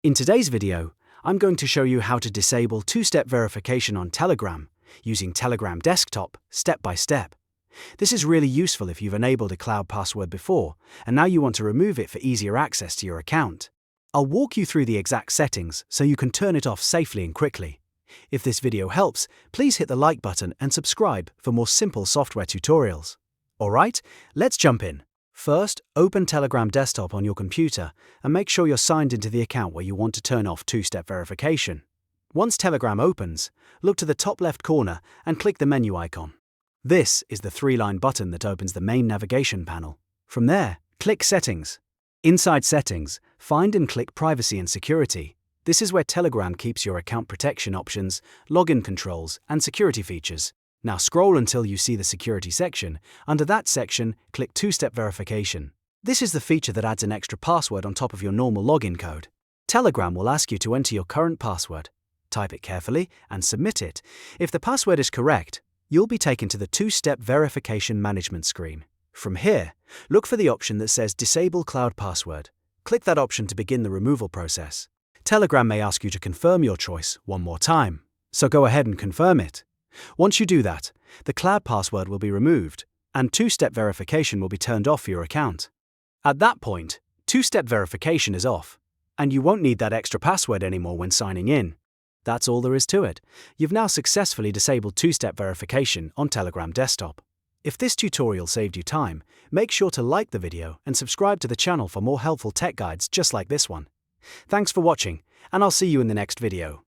In today's video, I'm going to show you how to disable two-step verification on Telegram using Telegram Desktop step by step. This is really useful if you've enabled a cloud password before and now you want to remove it for easier access to your account. I'll walk you through the exact settings so you can turn it off safely and quickly. If this video helps, please hit the like button and subscribe for more simple software tutorials. Alright, let's jump in. First, open Telegram Desktop on your computer and make sure you're signed into the account where you want to turn off two-step verification. Once Telegram opens, look to the top left corner and click the menu icon. This is the three-line button that opens the main navigation panel. From there, click Settings. Inside Settings, find and click Privacy and Security. This is where Telegram keeps your account protection options, login controls, and security features. Now scroll until you see the security section. Under that section, click two-step verification. This is the feature that adds an extra password on top of your normal login code. Telegram will ask you to enter your current password. Type it carefully and submit it. If the password is correct, you'll be taken to the two-step verification management screen. From here, look for the option that says Disable Cloud Password. Click that option to begin the removal process. Telegram may ask you to confirm your choice one more time, so go ahead and confirm it. Once you do that, the cloud password will be removed, and two-step verification will be turned off for your account. At that point, two-step verification is off, and you won't need that extra password anymore when signing in. That's all there is to it. You've now successfully disabled two-step verification on Telegram Desktop. If this tutorial saved you time, make sure to like the video and subscribe to the channel for more helpful tech guides just like this one. Thanks for watching, and I'll see you in the next video.